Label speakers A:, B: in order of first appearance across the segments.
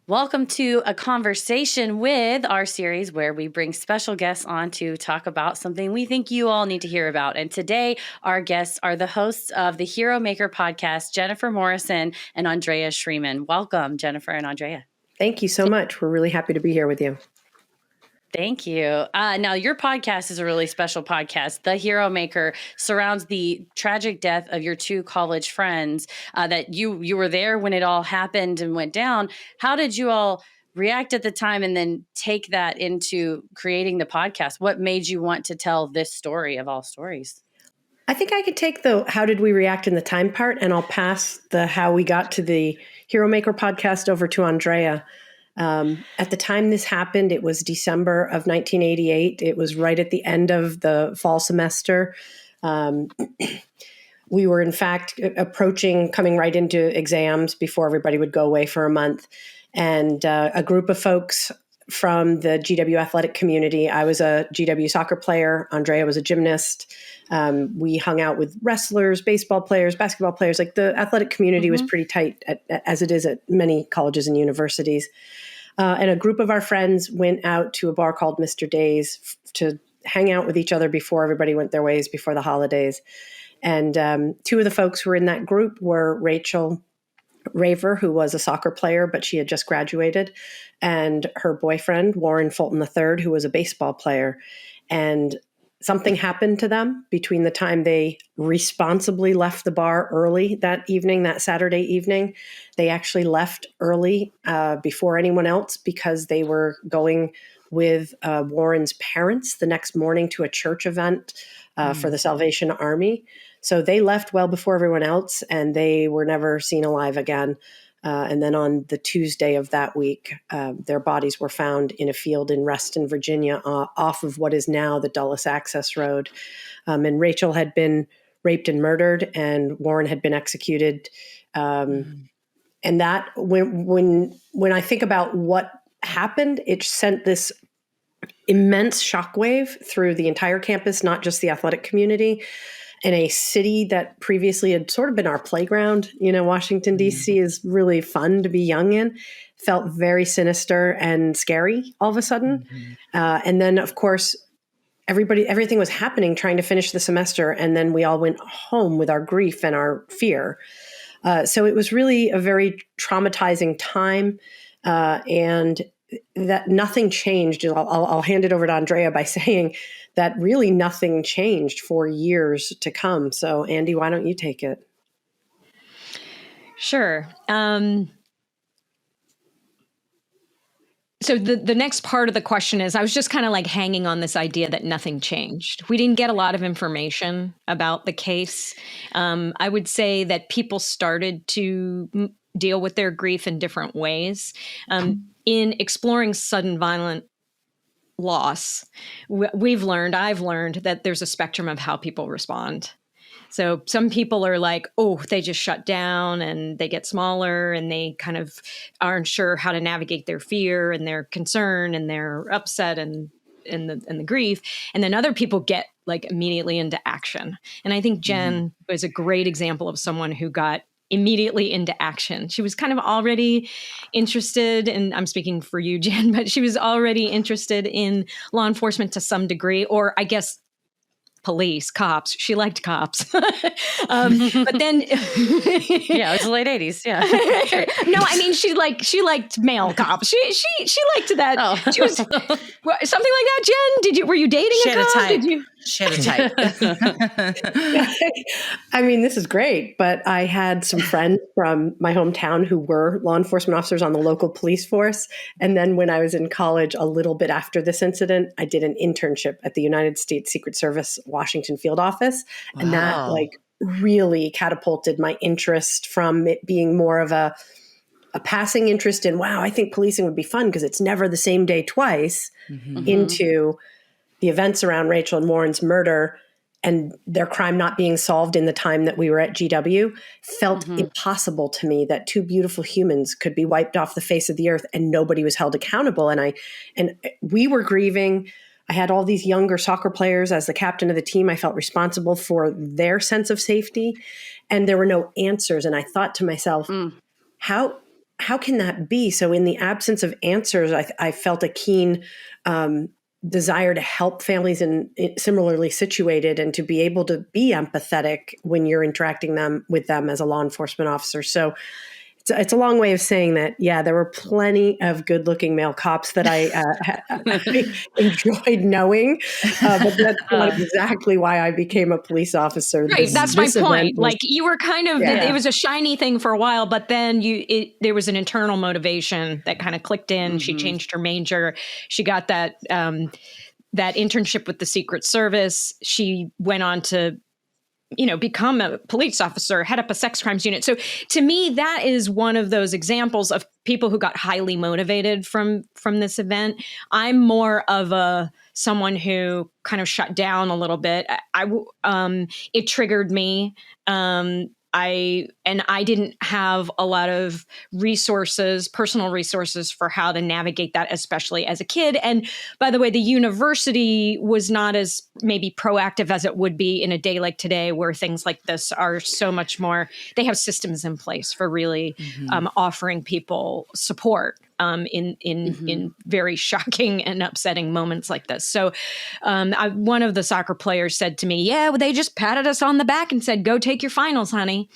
A: Welcome to a conversation with our series where we bring special guests on to talk about something we think you all need to hear about. And today, our guests are the hosts of the Hero Maker podcast, Jennifer Morrison and Andrea Shreeman. Welcome, Jennifer and Andrea.
B: Thank you so much. We're really happy to be here with you.
A: Thank you. Now, your podcast is a really special podcast. The Hero Maker surrounds the tragic death of your two college friends that you were there when it all happened and went down. How did you all react at the time and then take that into creating the podcast? What made you want to tell this story of all stories?
B: I think I could take the how did we react in the time part, and I'll pass the how we got to the Hero Maker podcast over to Andrea. At the time this happened, it was December of 1988. It was right at the end of the fall semester. We were, in fact, coming right into exams before everybody would go away for a month. And a group of folks from the GW athletic community. I was a GW soccer player. Andrea was a gymnast. We hung out with wrestlers, baseball players, basketball players. Like the athletic community was pretty tight, as it is at many colleges and universities. And a group of our friends went out to a bar called Mr. Days to hang out with each other before everybody went their ways before the holidays. And two of the folks who were in that group were Raver, who was a soccer player, but she had just graduated, and her boyfriend, Warren Fulton III, who was a baseball player. And something happened to them between the time they responsibly left the bar early that evening, that Saturday evening. They actually left early before anyone else because they were going with Warren's parents the next morning to a church event for the Salvation Army. So they left well before everyone else, and they were never seen alive again. And then on the Tuesday of that week, their bodies were found in a field in Reston, Virginia, off of what is now the Dulles Access Road. And Rachael had been raped and murdered, and Warren had been executed. And that, when I think about what happened, it sent this immense shockwave through the entire campus, not just the athletic community. In a city that previously had sort of been our playground, Washington, D.C. is really fun to be young in, felt very sinister and scary all of a sudden. And then, of course, everything was happening trying to finish the semester. And then we all went home with our grief and our fear. So it was really a very traumatizing time. And that nothing changed. I'll hand it over to Andrea by saying that really nothing changed for years to come. So, Andy, why don't you take it?
C: Sure. So the next part of the question is, I was just kind of like hanging on this idea that nothing changed. We didn't get a lot of information about the case. I would say that people started to deal with their grief in different ways. In exploring sudden violent loss, I've learned that there's a spectrum of how people respond. So some people are like, oh, they just shut down and they get smaller and they kind of aren't sure how to navigate their fear and their concern and their upset and the grief. And then other people get like immediately into action. And I think Jen was a great example of someone who got immediately into action. She was kind of already interested, and I'm speaking for you, Jen, but she was already interested in law enforcement to some degree, or I guess cops. She liked cops. But then
A: yeah, it was the late 80s. Yeah.
C: No, I mean, she liked male cops. She liked that. Oh. She was something like that. Jen, were you dating a cop?
D: She had a type.
B: I mean, this is great, but I had some friends from my hometown who were law enforcement officers on the local police force. And then when I was in college, a little bit after this incident, I did an internship at the United States Secret Service Washington field office. Wow. And that really catapulted my interest from it being more of a passing interest in, wow, I think policing would be fun because it's never the same day twice, into the events around Rachael and Warren's murder and their crime not being solved in the time that we were at GW felt impossible to me, that two beautiful humans could be wiped off the face of the earth and nobody was held accountable. And we were grieving. I had all these younger soccer players as the captain of the team. I felt responsible for their sense of safety, and there were no answers. And I thought to myself, how how can that be? So in the absence of answers, I felt a keen desire to help families similarly situated and to be able to be empathetic when you're interacting with them as a law enforcement officer. So it's a long way of saying that, yeah, there were plenty of good-looking male cops that I enjoyed knowing, but that's not exactly why I became a police officer.
C: Right, that's my point.
B: Was,
C: like you were kind of, it was a shiny thing for a while, but then there was an internal motivation that kind of clicked in. Mm-hmm. She changed her major. She got that internship with the Secret Service. She went on to become a police officer, head up a sex crimes unit. So to me, that is one of those examples of people who got highly motivated from this event. I'm more of someone who kind of shut down a little bit. It triggered me. I didn't have a lot of personal resources for how to navigate that, especially as a kid. And by the way, the university was not as maybe proactive as it would be in a day like today, where things like this are so much more, they have systems in place for really offering people support in very shocking and upsetting moments like this. So one of the soccer players said to me, yeah, well, they just patted us on the back and said, go take your finals, honey.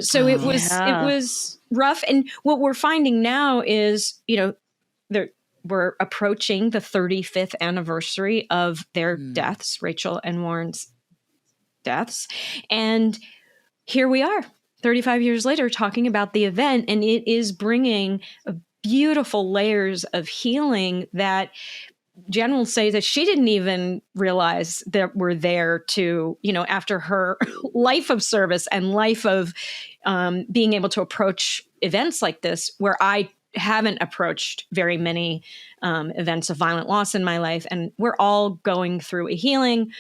C: So it was rough. And what we're finding now is, we're approaching the 35th anniversary of their deaths, Rachael and Warren's deaths. And here we are 35 years later talking about the event, and it is bringing beautiful layers of healing that Jen will say that she didn't even realize that we're there to, after her life of service and life of being able to approach events like this, where I haven't approached very many events of violent loss in my life. And we're all going through a healing,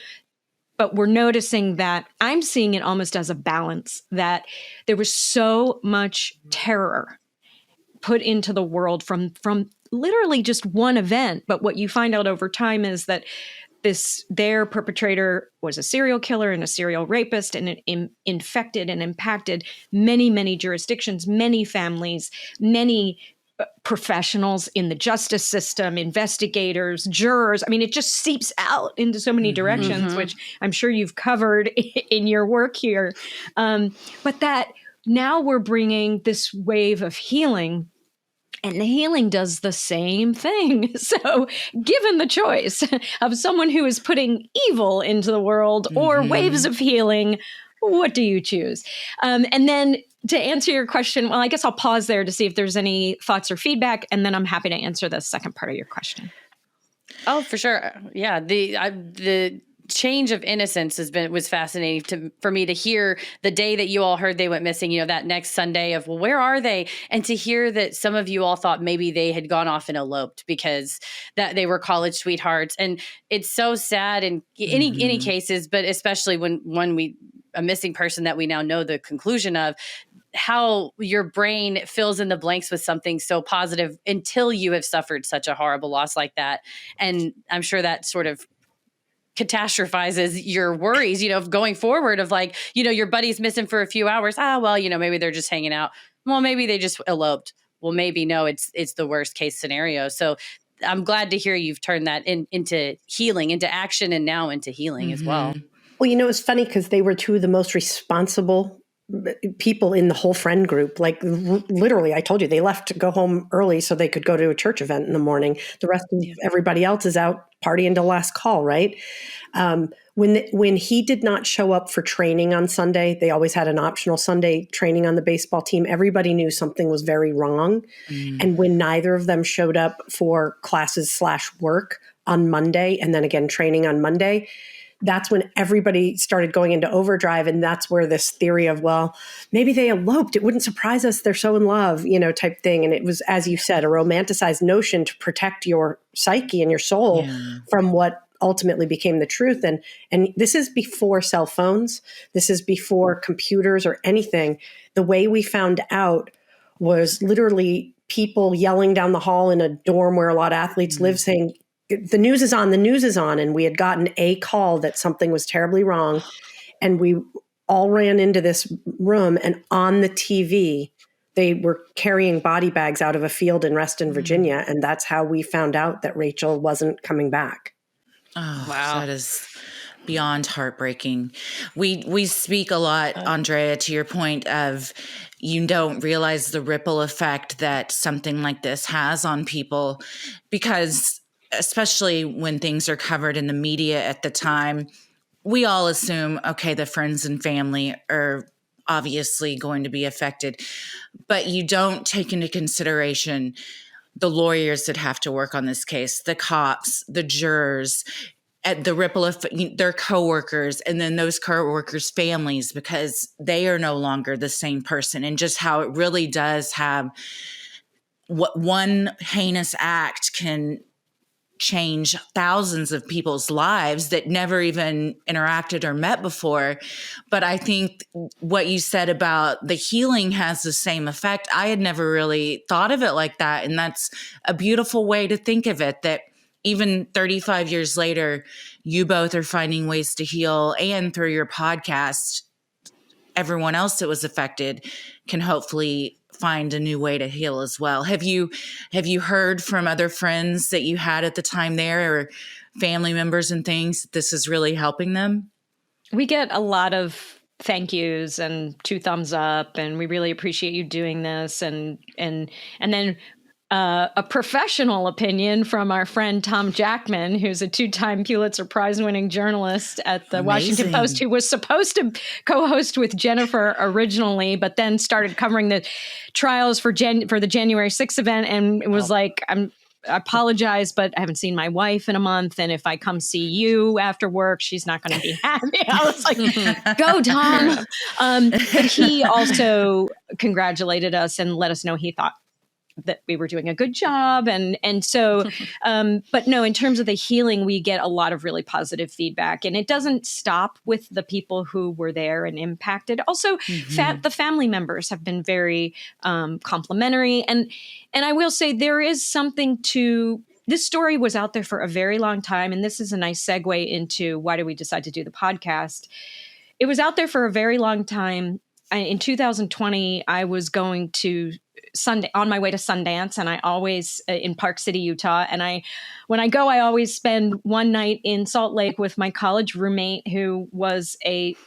C: but we're noticing that I'm seeing it almost as a balance, that there was so much terror put into the world from literally just one event. But what you find out over time is that their perpetrator was a serial killer and a serial rapist, and it infected and impacted many, many jurisdictions, many families, many professionals in the justice system, investigators, jurors. I mean, it just seeps out into so many directions, which I'm sure you've covered in your work here. But that now we're bringing this wave of healing, and the healing does the same thing. So given the choice of someone who is putting evil into the world or waves of healing, what do you choose? And then to answer your question, well, I guess I'll pause there to see if there's any thoughts or feedback, and then I'm happy to answer the second part of your question.
A: Oh, for sure. Yeah. The Change of Innocence was fascinating for me to hear the day that you all heard they went missing, that next Sunday of, well, where are they? And to hear that some of you all thought maybe they had gone off and eloped because that they were college sweethearts. And it's so sad in any cases, but especially when a missing person that we now know the conclusion of, how your brain fills in the blanks with something so positive until you have suffered such a horrible loss like that. And I'm sure that sort of catastrophizes your worries, of going forward of like, your buddy's missing for a few hours. Well, maybe they're just hanging out. Well, maybe they just eloped. Well, maybe no, it's the worst case scenario. So I'm glad to hear you've turned that into healing, into action, and now into healing as well.
B: Well, it's funny because they were two of the most responsible people in the whole friend group. Like literally, I told you, they left to go home early so they could go to a church event in the morning. The rest of everybody else is out partying till last call, right? When he did not show up for training on Sunday, they always had an optional Sunday training on the baseball team. Everybody knew something was very wrong. And when neither of them showed up for classes / work on Monday, and then again training on Monday, that's when everybody started going into overdrive. And that's where this theory of, well, maybe they eloped. It wouldn't surprise us. They're so in love, type thing. And it was, as you said, a romanticized notion to protect your psyche and your soul from what ultimately became the truth. And this is before cell phones. This is before computers or anything. The way we found out was literally people yelling down the hall in a dorm where a lot of athletes live saying, the news is on, the news is on. And we had gotten a call that something was terribly wrong. And we all ran into this room, and on the TV they were carrying body bags out of a field in Reston, Virginia. And that's how we found out that Rachael wasn't coming back.
D: Oh,
A: Wow.
D: that is beyond heartbreaking. We speak a lot, Andrea, to your point of you don't realize the ripple effect that something like this has on people, because especially when things are covered in the media at the time, we all assume, okay, the friends and family are obviously going to be affected, but you don't take into consideration the lawyers that have to work on this case, the cops, the jurors, at the ripple of their coworkers, and then those coworkers' families, because they are no longer the same person, and just how it really does have what one heinous act can change thousands of people's lives that never even interacted or met before. But I think what you said about the healing has the same effect. I had never really thought of it like that. And that's a beautiful way to think of it, that even 35 years later, you both are finding ways to heal. And through your podcast, everyone else that was affected can hopefully find a new way to heal as well. Have you heard from other friends that you had at the time there, or family members and things, that this is really helping them?
C: We get a lot of thank yous and 2 thumbs up, and we really appreciate you doing this. And then a professional opinion from our friend Tom Jackman, who's a 2-time Pulitzer Prize-winning journalist at the Washington Post, who was supposed to co-host with Jennifer originally, but then started covering the trials for the January 6th event, and it was like, I apologize, but I haven't seen my wife in a month, and if I come see you after work, she's not going to be happy. I was like, go, Tom. But he also congratulated us and let us know he thought that we were doing a good job. And so, but no, in terms of the healing, we get a lot of really positive feedback, and it doesn't stop with the people who were there and impacted. Also, the family members have been very complimentary. And I will say there is something to this story was out there for a very long time. And this is a nice segue into why did we decide to do the podcast? It was out there for a very long time. In 2020, I was going to on my way to Sundance, and I always in Park City, Utah. And when I go, I always spend one night in Salt Lake with my college roommate, who was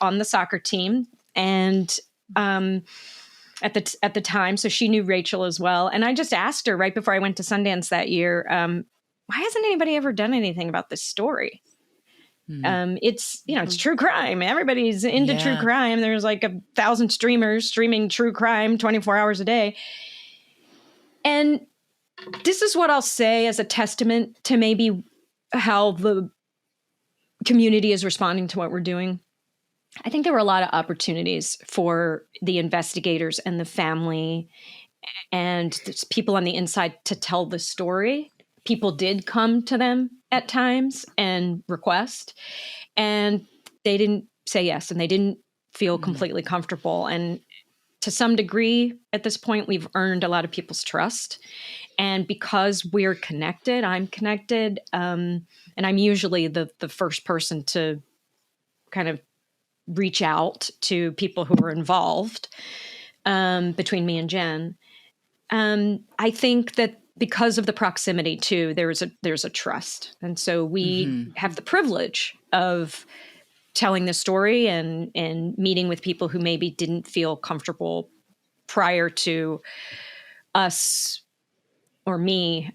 C: on the soccer team, and at the time, so she knew Rachael as well. And I just asked her right before I went to Sundance that year, why hasn't anybody ever done anything about this story? It's it's true crime. Everybody's into true crime. There's like 1,000 streamers streaming true crime 24 hours a day. And this is what I'll say as a testament to maybe how the community is responding to what we're doing. I think there were a lot of opportunities for the investigators and the family and people on the inside to tell the story. People did come to them at times and request, and they didn't say yes, and they didn't feel completely comfortable. And to some degree, at this point, we've earned a lot of people's trust. And because we're connected, I'm connected, and I'm usually the first person to kind of reach out to people who are involved between me and Jen. I think that because of the proximity too, there's a trust. And so we have the privilege of telling this story and meeting with people who maybe didn't feel comfortable prior to us or me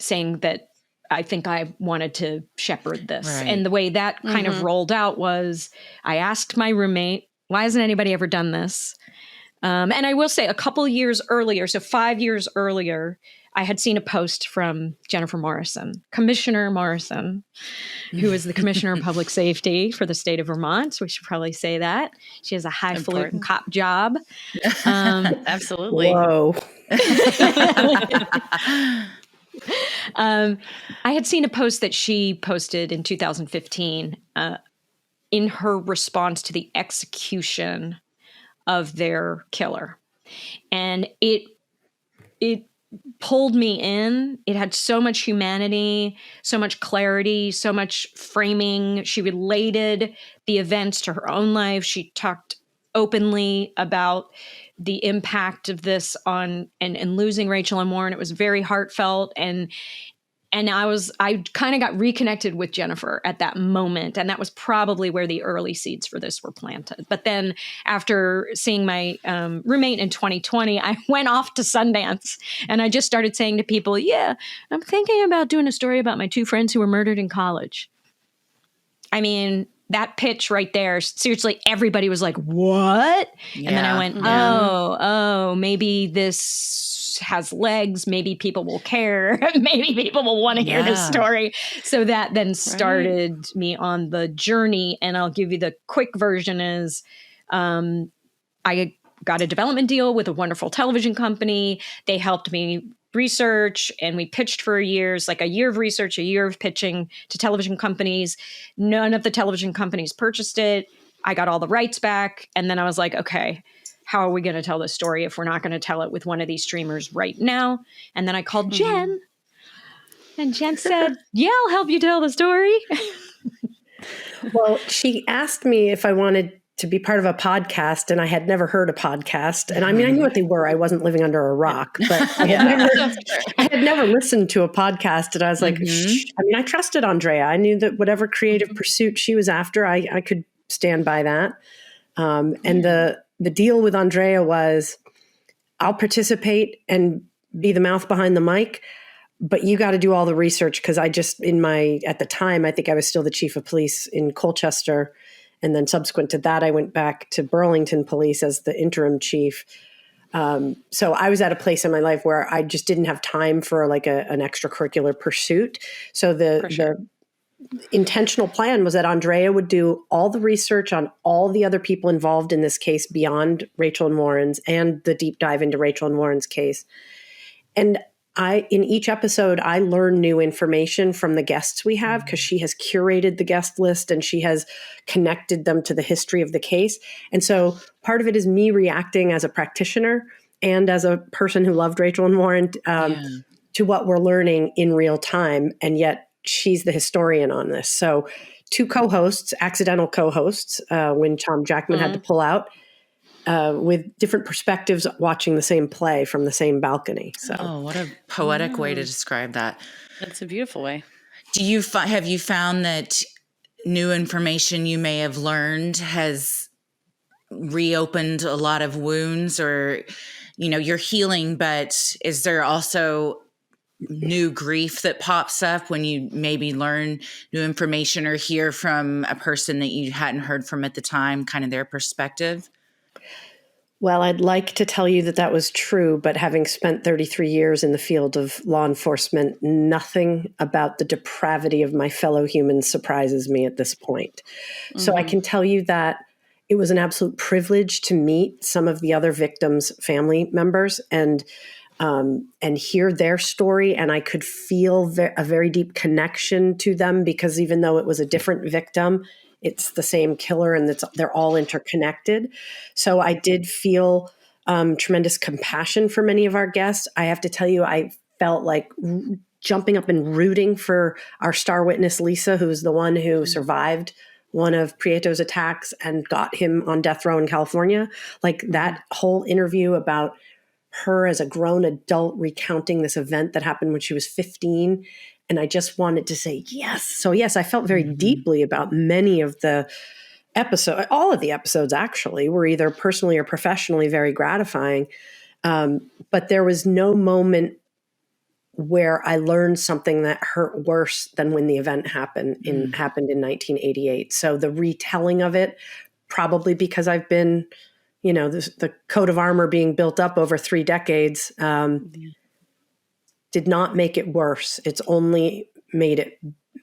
C: saying that I think I wanted to shepherd this.
D: Right.
C: And the way that kind of rolled out was I asked my roommate, why hasn't anybody ever done this? And I will say a couple years earlier, so 5 years earlier, I had seen a post from Jennifer Morrison, Commissioner Morrison, who is the Commissioner of Public Safety for the state of Vermont. So we should probably say that. She has a highfalutin cop job.
A: Absolutely.
B: Whoa.
C: I had seen a post that she posted in 2015 in her response to the execution of their killer. And it pulled me in. It had so much humanity, so much clarity, so much framing. She related the events to her own life. She talked openly about the impact of this on and losing Rachael and Warren. It was very heartfelt, and I kind of got reconnected with Jennifer at that moment. And that was probably where the early seeds for this were planted. But then after seeing my roommate in 2020, I went off to Sundance and I just started saying to people, yeah, I'm thinking about doing a story about my two friends who were murdered in college. I mean, that pitch right there, seriously, everybody was like, what?
D: Yeah.
C: And then I went, oh, maybe this has legs. Maybe people will care. Maybe people will want to hear this story. So that then started me on the journey. And I'll give you the quick version is I got a development deal with a wonderful television company. They helped me research and we pitched for years, like a year of research, a year of pitching to television companies. None of the television companies purchased it. I got all the rights back. And then I was like, okay, how are we going to tell this story if we're not going to tell it with one of these streamers right now? And then I called Jen and Jen said, yeah, I'll help you tell the story.
B: Well, she asked me if I wanted to be part of a podcast, and I had never heard a podcast. And I mean, I knew what they were. I wasn't living under a rock, but I had never listened to a podcast. And I was like, Shh. I mean, I trusted Andrea. I knew that whatever creative pursuit she was after, I could stand by that. And the deal with Andrea was, I'll participate and be the mouth behind the mic, but you got to do all the research. Cause at the time, I think I was still the chief of police in Colchester. And then subsequent to that, I went back to Burlington Police as the interim chief. So I was at a place in my life where I just didn't have time for like an extracurricular pursuit. So the intentional plan was that Andrea would do all the research on all the other people involved in this case beyond Rachael and Warren's and the deep dive into Rachael and Warren's case. And in each episode, I learn new information from the guests we have because she has curated the guest list and she has connected them to the history of the case. And so part of it is me reacting as a practitioner and as a person who loved Rachael and Warren to what we're learning in real time. And yet she's the historian on this. So two co-hosts, accidental co-hosts, when Tom Jackman had to pull out, with different perspectives watching the same play from the same balcony. So,
D: what a poetic way to describe that.
A: That's a beautiful way.
D: Have you found that new information you may have learned has reopened a lot of wounds, or, you're healing, but is there also new grief that pops up when you maybe learn new information or hear from a person that you hadn't heard from at the time, kind of their perspective?
B: Well, I'd like to tell you that was true, but having spent 33 years in the field of law enforcement, nothing about the depravity of my fellow humans surprises me at this point. So I can tell you that it was an absolute privilege to meet some of the other victims' family members and hear their story. And I could feel a very deep connection to them because even though it was a different victim, it's the same killer and they're all interconnected. So I did feel tremendous compassion for many of our guests. I have to tell you, I felt like jumping up and rooting for our star witness, Lisa, who's the one who survived one of Prieto's attacks and got him on death row in California. Like that whole interview about her as a grown adult recounting this event that happened when she was 15. And I just wanted to say yes. So yes, I felt very deeply about many of the episodes. All of the episodes actually were either personally or professionally very gratifying. But there was no moment where I learned something that hurt worse than when the event happened in 1988. So the retelling of it, probably because I've been, the coat of armor being built up over 3 decades, did not make it worse. It's only made it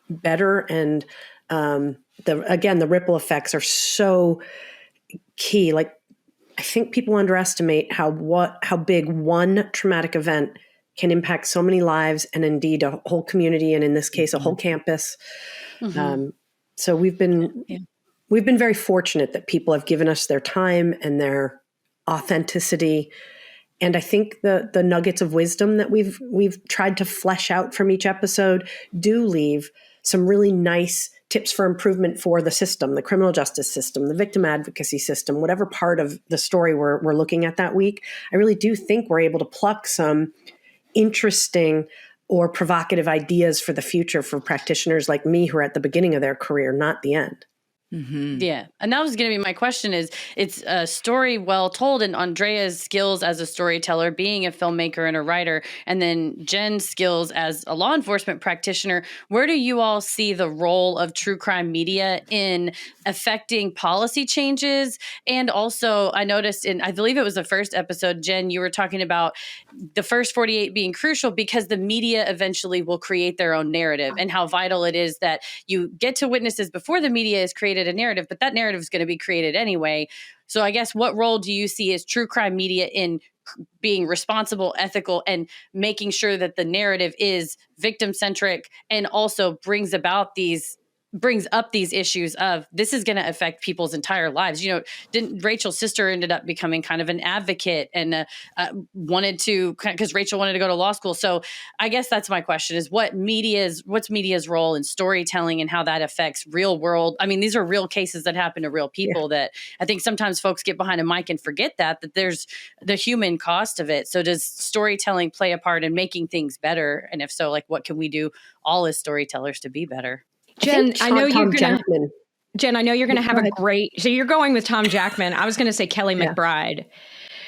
B: better. And the ripple effects are so key. Like, I think people underestimate how big one traumatic event can impact so many lives and indeed a whole community. And in this case, a whole campus. So we've been very fortunate that people have given us their time and their authenticity. And I think the nuggets of wisdom that we've tried to flesh out from each episode do leave some really nice tips for improvement for the system, the criminal justice system, the victim advocacy system, whatever part of the story we're looking at that week, I really do think we're able to pluck some interesting or provocative ideas for the future for practitioners like me who are at the beginning of their career, not the end.
D: Mm-hmm.
A: Yeah. And that was going to be my question is it's a story well told, and Andrea's skills as a storyteller, being a filmmaker and a writer, and then Jen's skills as a law enforcement practitioner. Where do you all see the role of true crime media in affecting policy changes? And also I noticed I believe it was the first episode, Jen, you were talking about the first 48 being crucial because the media eventually will create their own narrative, and how vital it is that you get to witnesses before the media has created a narrative, but that narrative is going to be created anyway. So I guess what role do you see as true crime media in being responsible, ethical, and making sure that the narrative is victim centric and also brings up these issues of this is going to affect people's entire lives? You know, didn't Rachel's sister ended up becoming kind of an advocate and wanted to, because Rachel wanted to go to law school. So I guess that's my question is what's media's role in storytelling and how that affects real world? I mean, these are real cases that happen to real people that I think sometimes folks get behind a mic and forget that there's the human cost of it. So does storytelling play a part in making things better? And if so, like what can we do all as storytellers to be better?
C: Jen, I know you're gonna.
B: Jackman.
C: Jen, I know you're going to have a great. So you're going with Tom Jackman. I was going to say Kelly McBride.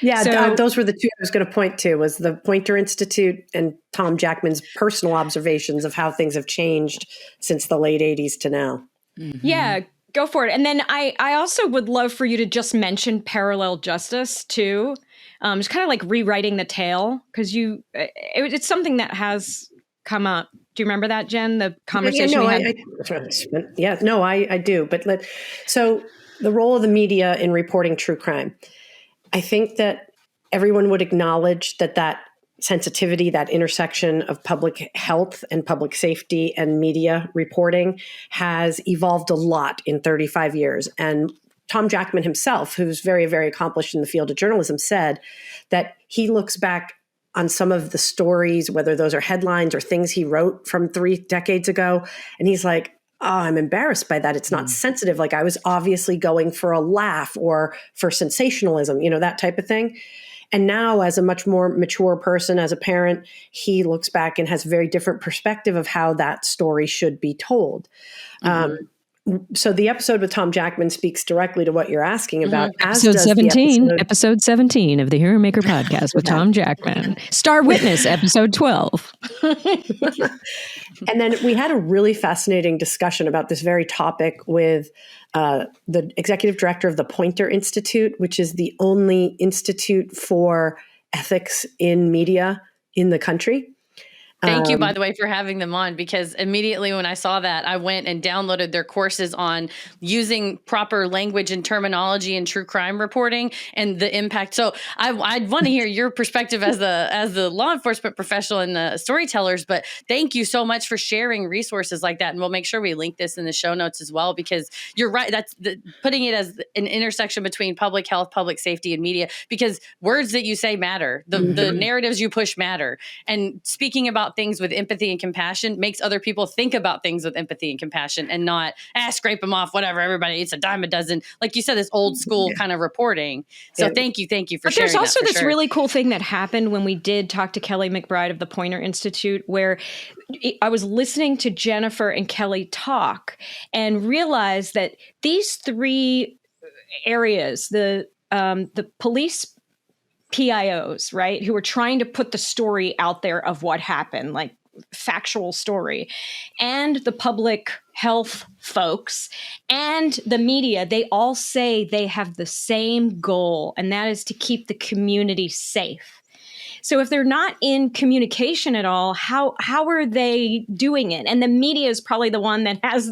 B: Yeah,
C: So,
B: those were the two I was going to point to, was the Poynter Institute and Tom Jackman's personal observations of how things have changed since the late 80s to now.
C: Mm-hmm. Yeah, go for it. And then I also would love for you to just mention parallel justice too. It's kind of like rewriting the tale, because it's something that has come up. Do you remember that, Jen? The conversation we had?
B: I do. But so the role of the media in reporting true crime. I think that everyone would acknowledge that sensitivity, that intersection of public health and public safety and media reporting has evolved a lot in 35 years. And Tom Jackman himself, who's very, very accomplished in the field of journalism, said that he looks back on some of the stories, whether those are headlines or things he wrote from 3 decades ago, and he's like, oh, I'm embarrassed by that. It's not sensitive. Like I was obviously going for a laugh or for sensationalism, that type of thing. And now as a much more mature person, as a parent, he looks back and has a very different perspective of how that story should be told. Mm-hmm. So the episode with Tom Jackman speaks directly to what you're asking about.
C: Episode 17 of the Hero Maker podcast with Tom Jackman. Star Witness, episode 12.
B: And then we had a really fascinating discussion about this very topic with the executive director of the Poynter Institute, which is the only institute for ethics in media in the country.
A: Thank you, by the way, for having them on, because immediately when I saw that, I went and downloaded their courses on using proper language and terminology in true crime reporting and the impact. So I'd want to hear your perspective as the law enforcement professional and the storytellers, but thank you so much for sharing resources like that. And we'll make sure we link this in the show notes as well, because you're right. That's putting it as an intersection between public health, public safety, and media, because words that you say matter. The narratives you push matter. And speaking about things with empathy and compassion makes other people think about things with empathy and compassion, and not scrape them off, whatever, everybody, it's a dime a dozen, like you said, this old school kind of reporting. So thank you for sharing. But
C: there's also this really cool thing that happened when we did talk to Kelly McBride of the Poynter Institute, where I was listening to Jennifer and Kelly talk and realized that these 3 areas, the police PIOs, right, who were trying to put the story out there of what happened, like factual story, and the public health folks and the media, they all say they have the same goal, and that is to keep the community safe. So if they're not in communication at all, how are they doing it? And the media is probably the one that has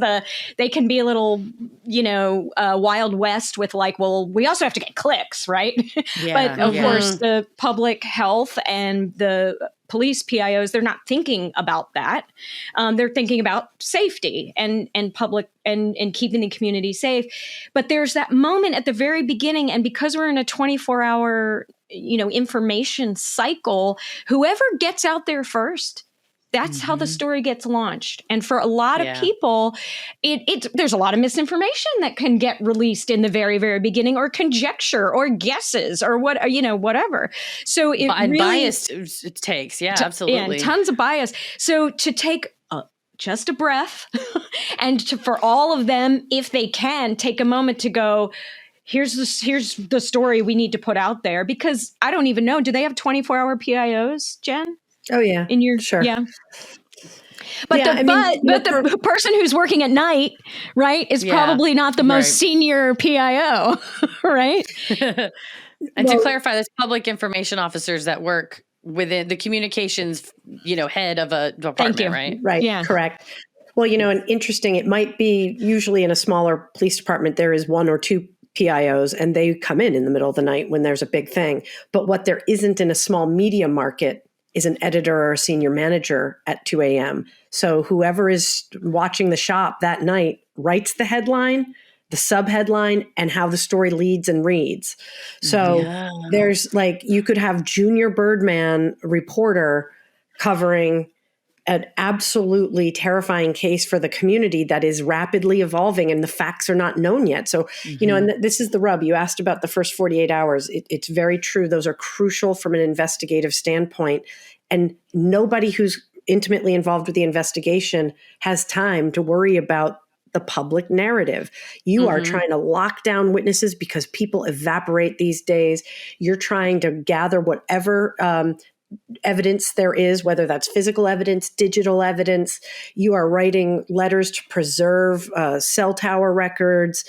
C: they can be a little, Wild West with like, well, we also have to get clicks, right? Yeah, but of course, the public health and the police PIOs, they're not thinking about that. They're thinking about safety and public and keeping the community safe. But there's that moment at the very beginning, and because we're in a 24-hour information cycle, whoever gets out there first That's how the story gets launched. And for a lot of people, there's a lot of misinformation that can get released in the very, very beginning, or conjecture or guesses or whatever. So it really
A: biased takes. Yeah, absolutely.
C: And tons of bias. So to take just a breath and for all of them, if they can, take a moment to go, here's the story we need to put out there, because I don't even know. Do they have 24-hour PIOs, Jen?
B: Oh yeah.
C: Sure. Yeah. But the person who's working at night, right, is probably not the most senior PIO, right?
A: And to clarify, there's public information officers that work within the communications, head of a department, right?
B: Right. Yeah. Correct. Well, and interesting, it might be usually in a smaller police department, there is 1 or 2 PIOs, and they come in the middle of the night when there's a big thing. But what there isn't in a small media market is an editor or a senior manager at 2 a.m. So whoever is watching the shop that night writes the headline, the subheadline, and how the story leads and reads. So there's you could have junior Birdman reporter covering an absolutely terrifying case for the community that is rapidly evolving and the facts are not known yet. So, and this is the rub. You asked about the first 48 hours. It's very true. Those are crucial from an investigative standpoint. And nobody who's intimately involved with the investigation has time to worry about the public narrative. You are trying to lock down witnesses because people evaporate these days. You're trying to gather whatever evidence there is, whether that's physical evidence, digital evidence. You are writing letters to preserve cell tower records,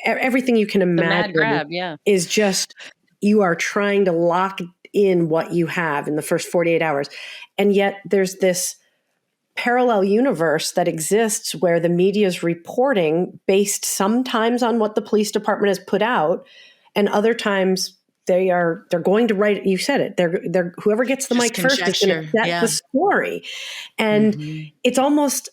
B: everything you can imagine.
A: The mad grab,
B: is just, you are trying to lock in what you have in the first 48 hours. And yet there's this parallel universe that exists where the media is reporting based sometimes on what the police department has put out, and other times they're going to write. You said it. They're whoever gets the mic first is going to set the story, and it's almost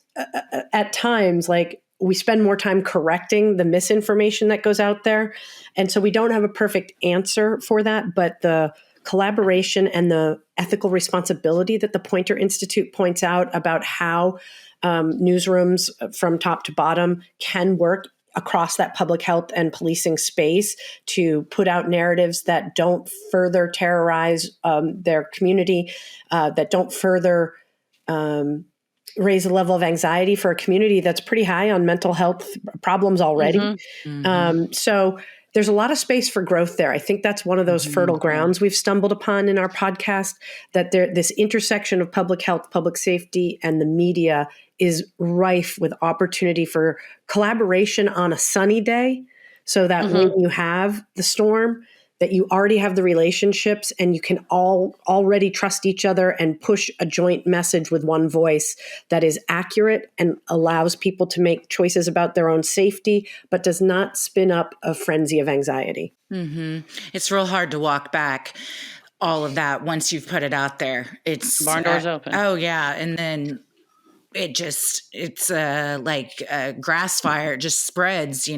B: at times like we spend more time correcting the misinformation that goes out there, and so we don't have a perfect answer for that. But the collaboration and the ethical responsibility that the Poynter Institute points out about how newsrooms from top to bottom can work across that public health and policing space to put out narratives that don't further terrorize their community, that don't further raise the level of anxiety for a community that's pretty high on mental health problems already. So there's a lot of space for growth there. I think that's one of those fertile grounds we've stumbled upon in our podcast, that this intersection of public health, public safety, and the media is rife with opportunity for collaboration on a sunny day, so that when you have the storm, that you already have the relationships and you can already trust each other and push a joint message with one voice that is accurate and allows people to make choices about their own safety, but does not spin up a frenzy of anxiety.
D: It's real hard to walk back all of that once you've put it out there. It's
A: barn doors open.
D: Oh yeah. And then it's like a grass fire. It just spreads,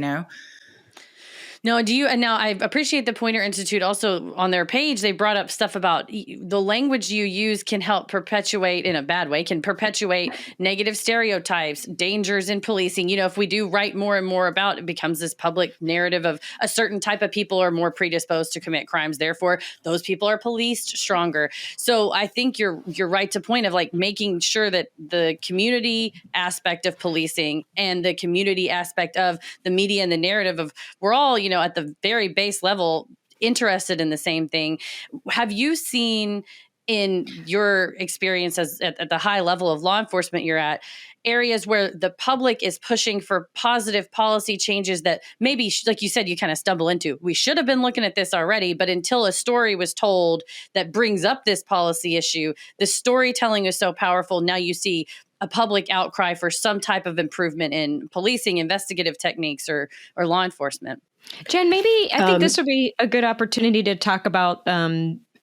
A: No, and now I appreciate the Poynter Institute also on their page. They brought up stuff about the language you use can help perpetuate, in a bad way, can perpetuate negative stereotypes, dangers in policing. If we do write more and more about it, becomes this public narrative of a certain type of people are more predisposed to commit crimes. Therefore, those people are policed stronger. So I think you're right to point of making sure that the community aspect of policing and the community aspect of the media and the narrative of we're all, at the very base level, interested in the same thing. Have you seen in your experience at the high level of law enforcement you're at, areas where the public is pushing for positive policy changes that maybe, like you said, you kind of stumble into? We should have been looking at this already, but until a story was told that brings up this policy issue, the storytelling is so powerful. Now you see a public outcry for some type of improvement in policing, investigative techniques, or law enforcement.
C: Jen, maybe I think this would be a good opportunity to talk about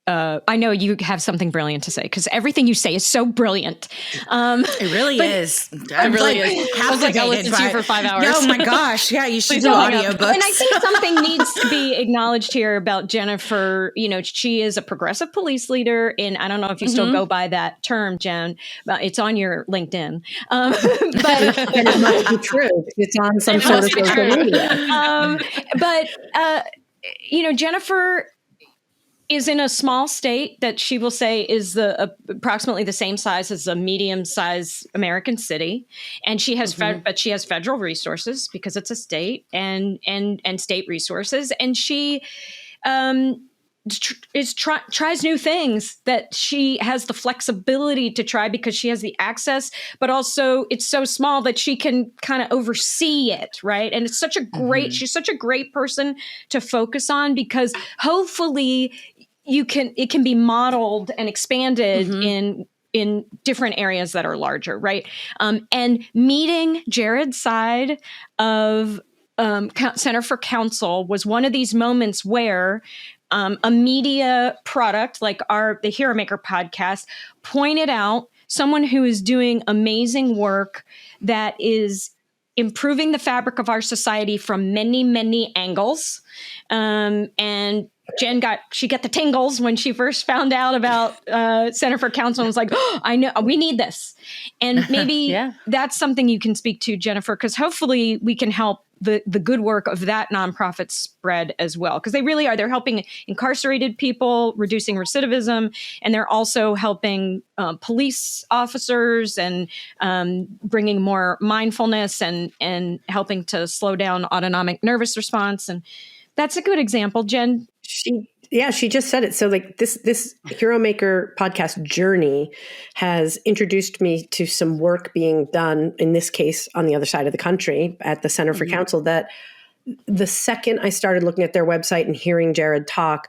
C: I know you have something brilliant to say because everything you say is so brilliant.
D: It really is.
A: It really is. I was like, I'll listen to you for 5 hours.
D: Oh my gosh. Yeah, you should do
A: hang up.
D: audiobooks.
C: And I think something needs to be acknowledged here about Jennifer. You know, she is a progressive police leader. And I don't know if you still go by that term, Jen, but it's on your LinkedIn. But
B: it must be true. It's on some sort of social media.
C: You know, Jennifer is in a small state that she will say is approximately the same size as a medium-sized American city, and she has but she has federal resources because it's a state and state resources, and she tries new things that she has the flexibility to try because she has the access, but also it's so small that she can kind of oversee it, right? And it's such a great she's such a great person to focus on because hopefully it can be modeled and expanded in different areas that are larger, right? And meeting Jared's side of Center for Counsel was one of these moments where a media product like the Hero Maker podcast pointed out someone who is doing amazing work that is improving the fabric of our society from many, many angles. And Jen got the tingles when she first found out about Center for Counsel and was like, oh, I know, we need this. And maybe that's something you can speak to, Jennifer, because hopefully we can help the good work of that nonprofit spread as well. Because they really are. They're helping incarcerated people, reducing recidivism, and they're also helping police officers and bringing more mindfulness and helping to slow down autonomic nervous response. And that's a good example, Jen.
B: She just said it. So like this Hero Maker podcast journey has introduced me to some work being done, in this case, on the other side of the country at the Center for Counsel, that the second I started looking at their website and hearing Jared talk,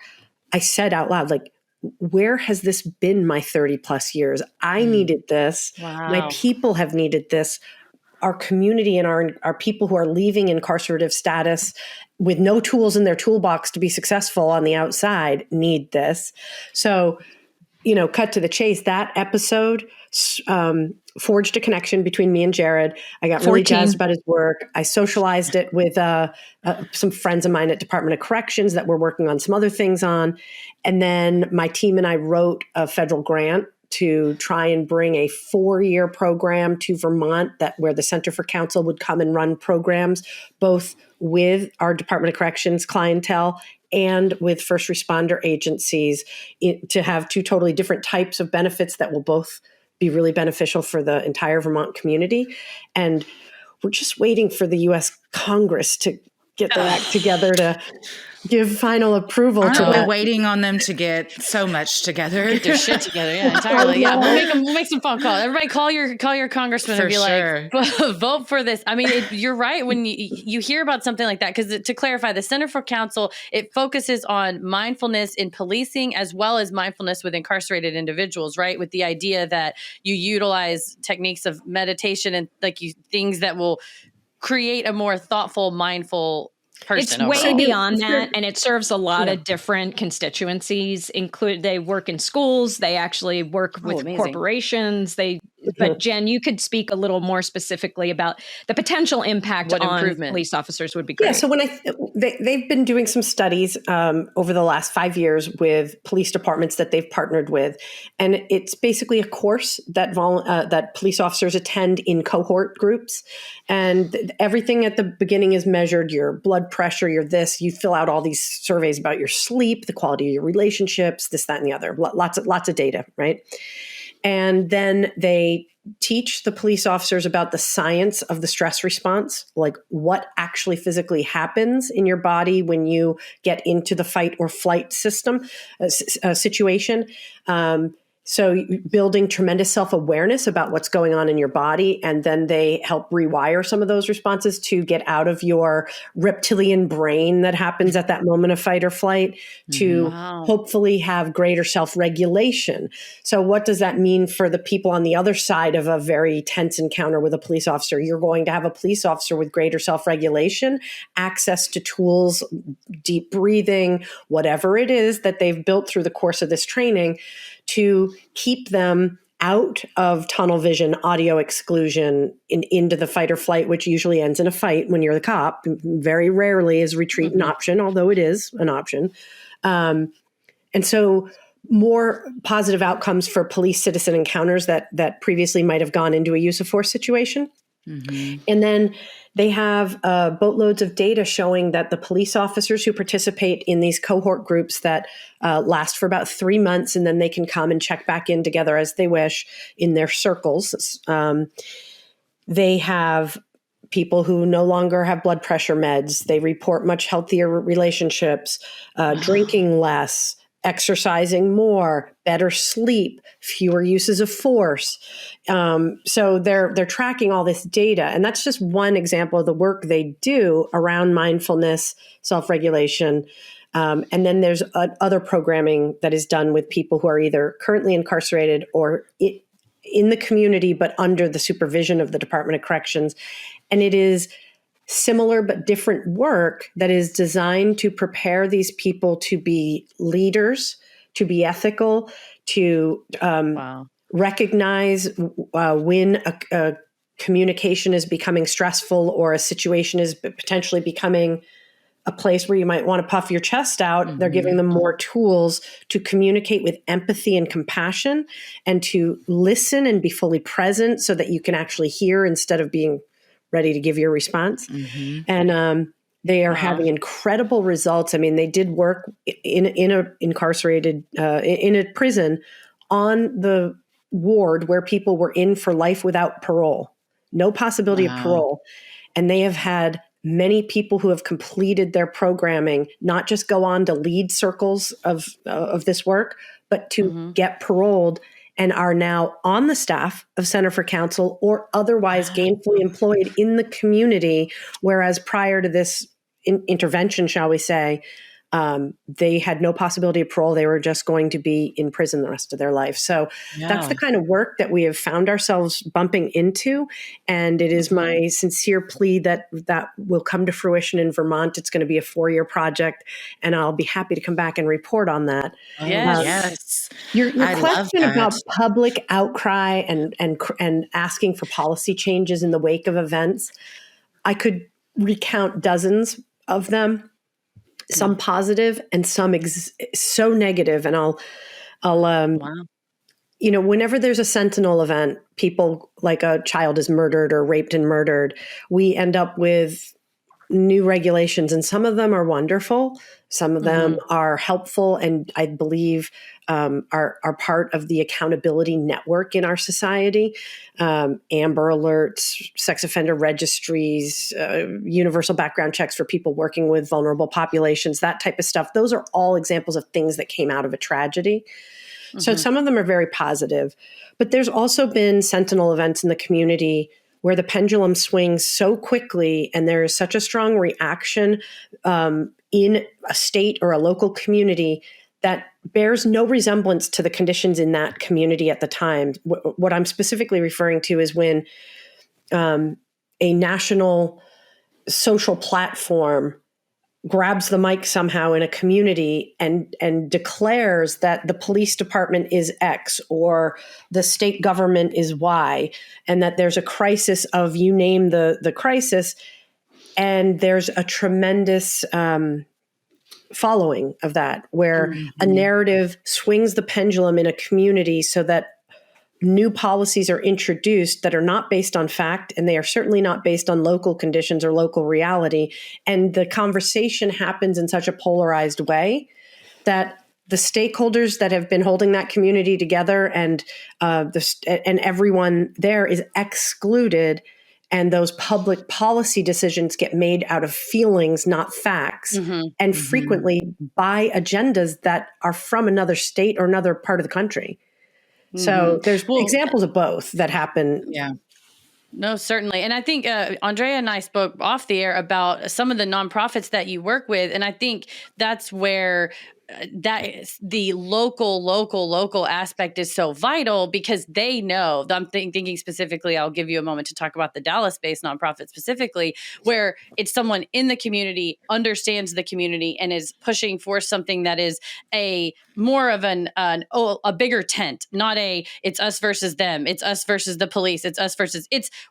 B: I said out loud, like, where has this been my 30 plus years? I needed this.
A: Wow.
B: My people have needed this. Our community and our people who are leaving incarcerative status with no tools in their toolbox to be successful on the outside need this. So, cut to the chase, that episode forged a connection between me and Jared. I got really jazzed about his work. I socialized it with some friends of mine at Department of Corrections that we're working on some other things on. And then my team and I wrote a federal grant to try and bring a 4-year program to Vermont where the Center for Counsel would come and run programs, both with our Department of Corrections clientele and with first responder agencies, to have two totally different types of benefits that will both be really beneficial for the entire Vermont community. And we're just waiting for the U.S. Congress to get their act together to give final approval to that.
D: We're waiting on them to get so much together.
A: Get their shit together, entirely. Yeah, we'll make some phone calls. Everybody call your congressman and be like, vote for this. I mean, you're right when you hear about something like that, because to clarify, the Center for Counsel, it focuses on mindfulness in policing as well as mindfulness with incarcerated individuals, right? With the idea that you utilize techniques of meditation and things that will create a more thoughtful, mindful person.
C: It's way beyond that, and it serves a lot of different constituencies. They work in schools. They actually work with corporations. But Jen, you could speak a little more specifically about the potential impact on police officers would be great.
B: Yeah, so when they've been doing some studies over the last 5 years with police departments that they've partnered with, and it's basically a course that that police officers attend in cohort groups, and everything at the beginning is measured: your blood pressure, you fill out all these surveys about your sleep, the quality of your relationships, this, that, and the other. Lots of data, right? And then they teach the police officers about the science of the stress response, like what actually physically happens in your body when you get into the fight or flight situation. So building tremendous self-awareness about what's going on in your body, and then they help rewire some of those responses to get out of your reptilian brain that happens at that moment of fight or flight to hopefully have greater self-regulation. So what does that mean for the people on the other side of a very tense encounter with a police officer? You're going to have a police officer with greater self-regulation, access to tools, deep breathing, whatever it is that they've built through the course of this training to keep them out of tunnel vision, audio exclusion, into the fight or flight, which usually ends in a fight when you're the cop. Very rarely is retreat an option, although it is an option. And so more positive outcomes for police-citizen encounters that previously might have gone into a use of force situation. And then they have boatloads of data showing that the police officers who participate in these cohort groups that last for about 3 months, and then they can come and check back in together as they wish in their circles. They have people who no longer have blood pressure meds. They report much healthier relationships, drinking less, exercising more, better sleep, fewer uses of force. So they're tracking all this data. And that's just one example of the work they do around mindfulness, self-regulation. And then there's other programming that is done with people who are either currently incarcerated or in the community, but under the supervision of the Department of Corrections. And it is similar but different work that is designed to prepare these people to be leaders, to be ethical, to recognize when a communication is becoming stressful or a situation is potentially becoming a place where you might want to puff your chest out. They're giving them more tools to communicate with empathy and compassion, and to listen and be fully present so that you can actually hear instead of being ready to give your response. And they are having incredible results. I mean, they did work in a prison on the ward where people were in for life without parole, no possibility of parole. And they have had many people who have completed their programming, not just go on to lead circles of this work, but to get paroled, and are now on the staff of Center for Counsel or otherwise gainfully employed in the community. Whereas prior to this intervention, shall we say, they had no possibility of parole. They were just going to be in prison the rest of their life. So that's the kind of work that we have found ourselves bumping into. And it is my sincere plea that that will come to fruition in Vermont. It's going to be a 4-year project, and I'll be happy to come back and report on that.
D: Yes.
B: Your question about public outcry and asking for policy changes in the wake of events, I could recount dozens of them. Some positive and some so negative. And I'll whenever there's a sentinel event, people like a child is murdered or raped and murdered, we end up with new regulations, and some of them are wonderful. Some of them are helpful, and I believe are part of the accountability network in our society. Amber Alerts, sex offender registries, universal background checks for people working with vulnerable populations, that type of stuff. Those are all examples of things that came out of a tragedy. So some of them are very positive. But there's also been sentinel events in the community where the pendulum swings so quickly and there is such a strong reaction in a state or a local community that bears no resemblance to the conditions in that community at the time. What I'm specifically referring to is when a national social platform grabs the mic somehow in a community and declares that the police department is X or the state government is Y, and that there's a crisis of, you name the crisis, and there's a tremendous following of that, where a narrative swings the pendulum in a community so that new policies are introduced that are not based on fact, and they are certainly not based on local conditions or local reality. And the conversation happens in such a polarized way that the stakeholders that have been holding that community together and everyone there is excluded. And those public policy decisions get made out of feelings, not facts, and frequently by agendas that are from another state or another part of the country. So there's
A: Well,
B: examples of both that happen.
D: Yeah.
A: no, certainly. And I think Andrea and I spoke off the air about some of the nonprofits that you work with. And I think that's where that is the local aspect is so vital, because they know. I'm thinking specifically, I'll give you a moment to talk about the Dallas-based nonprofit specifically, where it's someone in the community, understands the community, and is pushing for something that is a more of a bigger tent, not it's us versus them, it's us versus the police,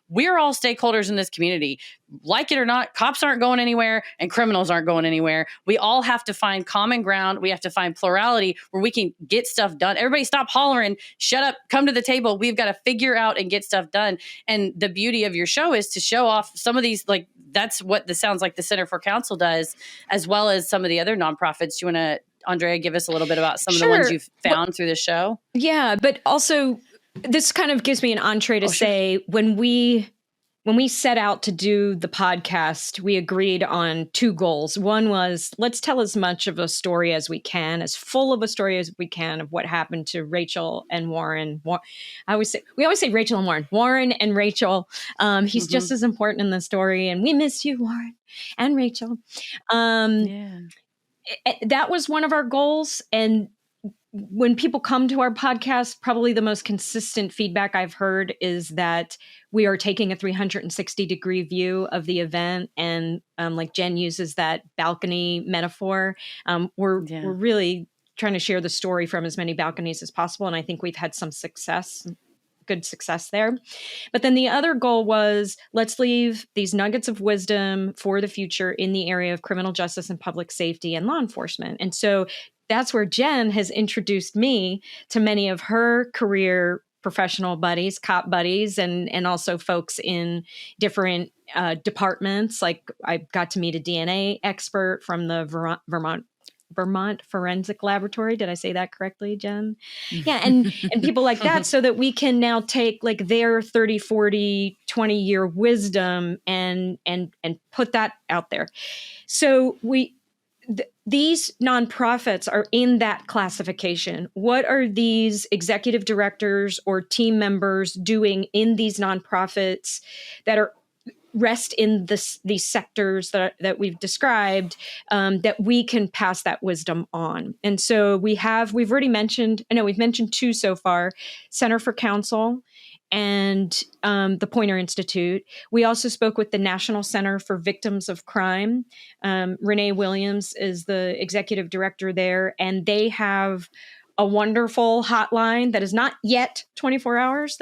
A: we're all stakeholders in this community. Like it or not, cops aren't going anywhere and criminals aren't going anywhere. We all have to find common ground. We have to find plurality where we can get stuff done. Everybody stop hollering, shut up, come to the table. We've got to figure out and get stuff done. And the beauty of your show is to show off some of these, like, that's what this sounds like the Center for Counsel does, as well as some of the other nonprofits. Do you want to, Andrea, give us a little bit about some of the ones you've found through the show?
C: Yeah, but also this kind of gives me an entree to say, when we set out to do the podcast, we agreed on two goals. One was, let's tell as much of a story as we can, as full of a story as we can, of what happened to Rachael and Warren. We always say Rachael and Warren. Warren and Rachael. He's just as important in the story, and we miss you, Warren and Rachael. That was one of our goals. And when people come to our podcast, probably the most consistent feedback I've heard is that we are taking a 360-degree view of the event. And like Jen uses that balcony metaphor, we're really trying to share the story from as many balconies as possible. And I think we've had some good success there. But then the other goal was, let's leave these nuggets of wisdom for the future in the area of criminal justice and public safety and law enforcement. And so that's where Jen has introduced me to many of her career professional buddies, cop buddies, and also folks in different departments. Like, I got to meet a DNA expert from the Vermont Forensic Laboratory. Did I say that correctly, Jen? Yeah. And people like that, so that we can now take like their 30, 40, 20-year wisdom and put that out there. So these nonprofits are in that classification. What are these executive directors or team members doing in these nonprofits that are rest in these sectors that we've described, that we can pass that wisdom on? And so we've already mentioned, we've mentioned two so far: Center for Counsel and the Poynter Institute. We also spoke with the National Center for Victims of Crime. Renee Williams is the executive director there, and they have a wonderful hotline that is not yet 24 hours,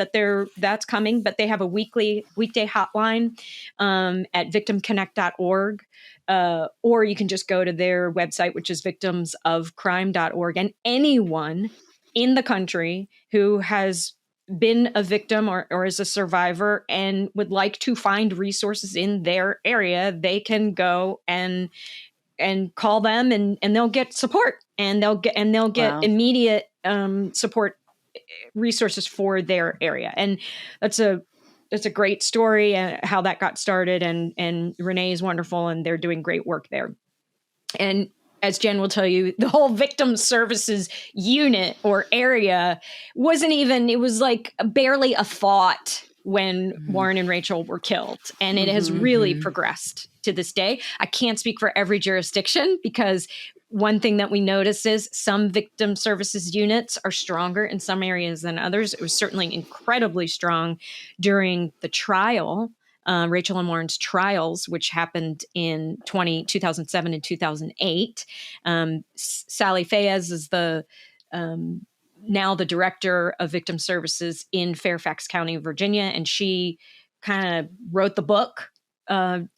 C: that's coming, but they have a weekday hotline at victimconnect.org. Or you can just go to their website, which is victimsofcrime.org. And anyone in the country who has been a victim or is a survivor and would like to find resources in their area, they can go and call them, and they'll get support, and they'll get immediate support resources for their area. And that's a great story, how that got started. And Renee is wonderful, and they're doing great work there. And as Jen will tell you, the whole victim services unit or area it was like barely a thought when Warren and Rachael were killed. And it has really progressed to this day. I can't speak for every jurisdiction, because one thing that we notice is some victim services units are stronger in some areas than others. It was certainly incredibly strong during the trial, Rachael and Warren's trials, which happened in 2007 and 2008. Sally Fayez is now the director of victim services in Fairfax County, Virginia, and she kind of wrote the book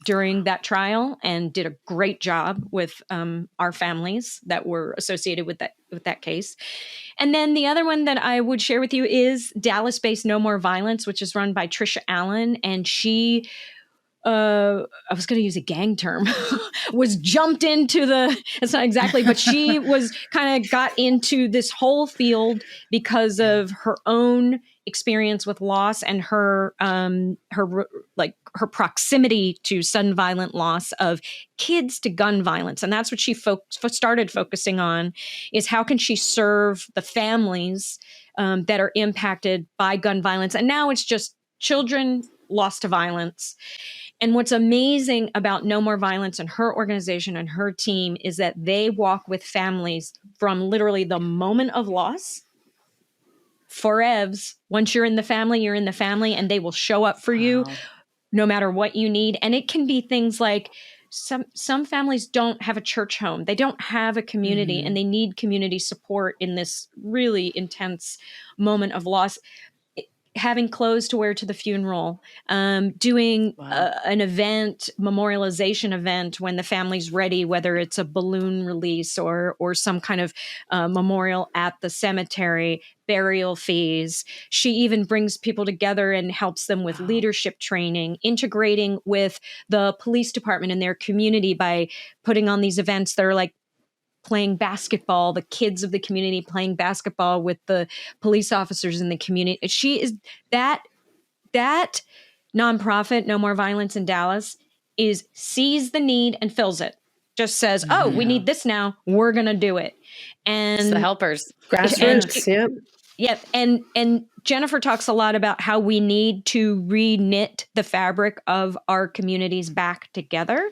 C: during that trial and did a great job with our families that were associated with that case. And then the other one that I would share with you is Dallas-based No More Violence, which is run by Trisha Allen, and she I was going to use a gang term, was jumped into it's not exactly, but she was kind of got into this whole field because of her own experience with loss and her proximity to sudden violent loss of kids to gun violence. And that's what she started focusing on, is how can she serve the families that are impacted by gun violence. And now it's just children lost to violence. And what's amazing about No More Violence and her organization and her team is that they walk with families from literally the moment of loss. Forevs, once you're in the family, you're in the family, and they will show up for you no matter what you need. And it can be things like some families don't have a church home. They don't have a community, and they need community support in this really intense moment of loss. Having clothes to wear to the funeral, doing an event, memorialization event when the family's ready, whether it's a balloon release or some kind of memorial at the cemetery, burial fees. She even brings people together and helps them with leadership training, integrating with the police department in their community by putting on these events that are like playing basketball, the kids of the community playing basketball with the police officers in the community. She is that nonprofit, No More Violence in Dallas, sees the need and fills it. Just says, oh, we need this now. We're going to do it. And
A: it's the helpers.
B: Grassroots,
C: yeah. And Jennifer talks a lot about how we need to re-knit the fabric of our communities back together.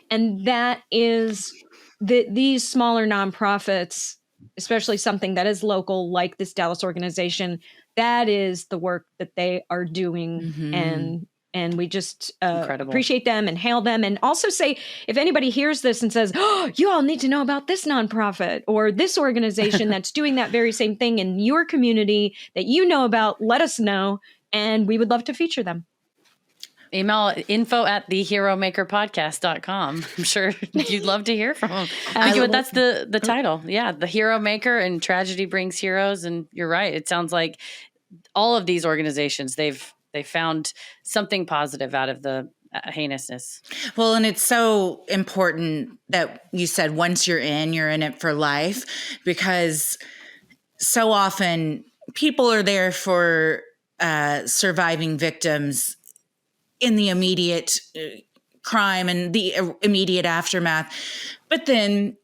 C: And that is these smaller nonprofits, especially something that is local, like this Dallas organization, that is the work that they are doing. And we just appreciate them and hail them, and also say, if anybody hears this and says, oh, you all need to know about this nonprofit or this organization that's doing that very same thing in your community that you know about, let us know, and we would love to feature them.
A: Email info@theheromakerpodcast.com. I'm sure you'd love to hear from them. But that's the title. Yeah. The Hero Maker, and tragedy brings heroes. And you're right. It sounds like all of these organizations, they found something positive out of the heinousness.
D: Well, and it's so important that you said once you're in it for life, because so often people are there for surviving victims in the immediate crime and the immediate aftermath. But then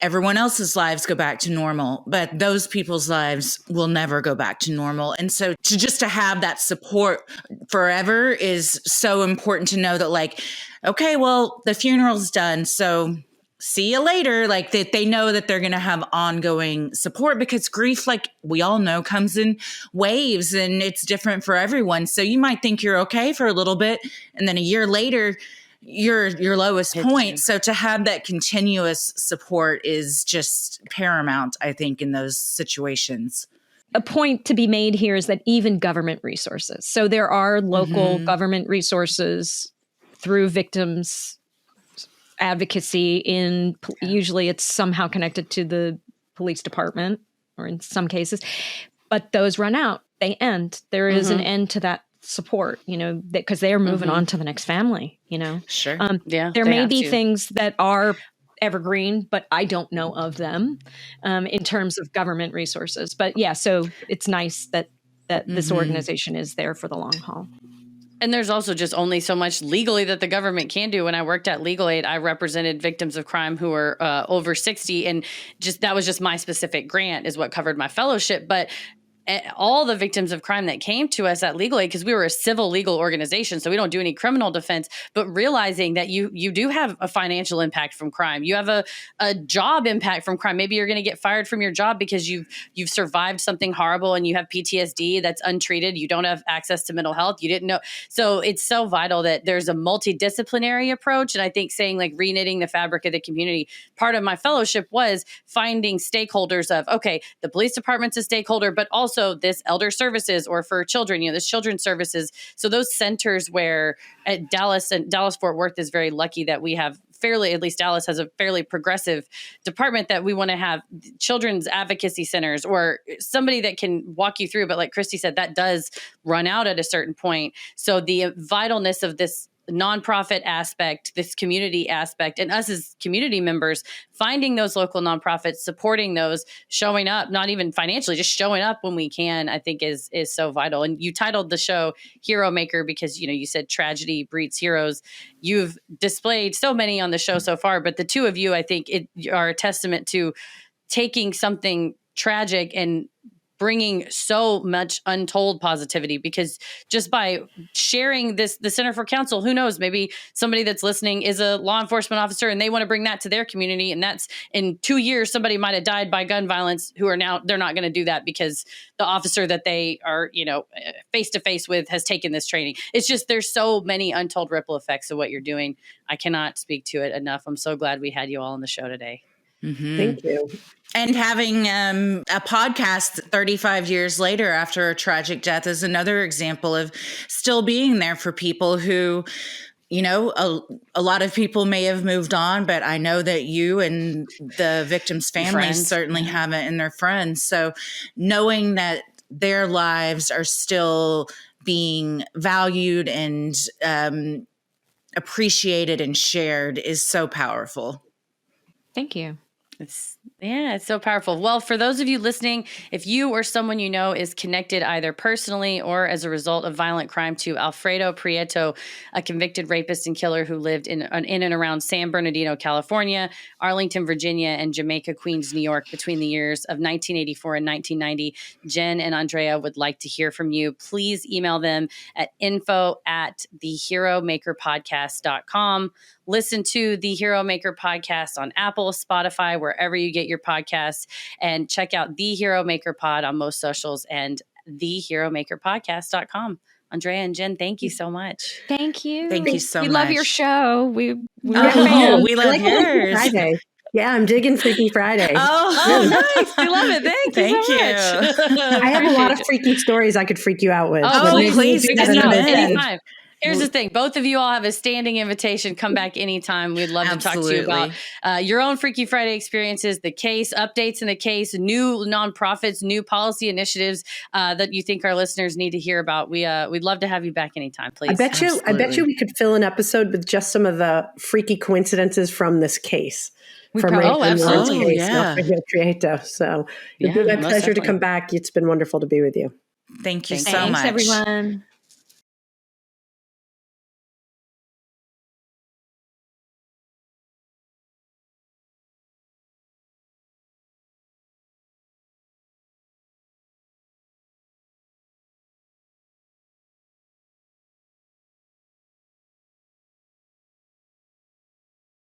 D: everyone else's lives go back to normal, but those people's lives will never go back to normal. And so to have that support forever is so important, to know that, like, okay, well, the funeral's done, so see you later. Like, that they know that they're going to have ongoing support, because grief, like we all know, comes in waves and it's different for everyone. So you might think you're okay for a little bit, and then a year later, your lowest point. So to have that continuous support is just paramount, I think, in those situations.
C: A point to be made here is that even government resources. So there are local government resources through victims advocacy usually it's somehow connected to the police department, or in some cases, but those run out, they end. There is an end to that support, because they are moving on to the next family,
D: Sure.
C: There may be things that are evergreen, but I don't know of them in terms of government resources. But yeah, so it's nice that this organization is there for the long haul.
A: And there's also just only so much legally that the government can do. When I worked at Legal Aid, I represented victims of crime who were over 60, and that was just my specific grant is what covered my fellowship. But all the victims of crime that came to us at Legal Aid, because we were a civil legal organization, so we don't do any criminal defense, but realizing that you do have a financial impact from crime. You have a job impact from crime. Maybe you're going to get fired from your job because you've survived something horrible and you have PTSD that's untreated. You don't have access to mental health. You didn't know. So it's so vital that there's a multidisciplinary approach. And I think saying, like, reknitting the fabric of the community, part of my fellowship was finding stakeholders of, okay, the police department's a stakeholder, but also this elder services, or for children, this children's services. So those centers where at Dallas Fort Worth is very lucky that we have at least Dallas has a fairly progressive department, that we want to have children's advocacy centers or somebody that can walk you through. But like Christy said, that does run out at a certain point. So the vitalness of this nonprofit aspect, this community aspect, and us as community members, finding those local nonprofits, supporting those, showing up, not even financially, just showing up when we can, I think is so vital. And you titled the show Hero Maker because, you said tragedy breeds heroes. You've displayed so many on the show so far, but the two of you, I think, are a testament to taking something tragic and bringing so much untold positivity, because just by sharing this, the Center for Counsel, who knows, maybe somebody that's listening is a law enforcement officer and they want to bring that to their community. And that's in 2 years, somebody might've died by gun violence who are now, they're not going to do that because the officer that they are, face to face with has taken this training. It's just, there's so many untold ripple effects of what you're doing. I cannot speak to it enough. I'm so glad we had you all on the show today.
D: Mm-hmm.
B: Thank you.
D: And having a podcast 35 years later after a tragic death is another example of still being there for people who, a lot of people may have moved on, but I know that you and the victims' families certainly haven't, and their friends. So knowing that their lives are still being valued and appreciated and shared is so powerful.
C: Thank you.
A: It's so powerful. Well, for those of you listening, if you or someone you know is connected either personally or as a result of violent crime to Alfredo Prieto, a convicted rapist and killer who lived in and around San Bernardino, California, Arlington, Virginia, and Jamaica, Queens, New York between the years of 1984 and 1990, Jen and Andrea would like to hear from you. Please email them at info@theheromakerpodcast.com. Listen to the Hero Maker podcast on Apple, Spotify, wherever you get your podcasts, and check out the Hero Maker Pod on most socials and theheromakerpodcast.com. Andrea and Jen, thank you so much.
C: Thank you.
D: Thank you so
C: much.
D: much.
C: We love your show. We
D: we love yours.
B: Friday. Yeah, I'm digging Freaky Friday.
A: Oh, nice. We love it. Thank you so much.
B: I have a lot of freaky stories I could freak you out with.
D: Please.
A: Anytime. Here's the thing. Both of you all have a standing invitation. Come back anytime. We'd love to talk to you about your own Freaky Friday experiences, the case, updates in the case, new nonprofits, new policy initiatives that you think our listeners need to hear about. We'd love to have you back anytime, please.
B: I bet you we could fill an episode with just some of the freaky coincidences from this case.
A: Absolutely.
B: Alfredo Prieto. So it'd be my pleasure to come back. It's been wonderful to be with you.
D: Thank you so much.
C: Thanks, everyone.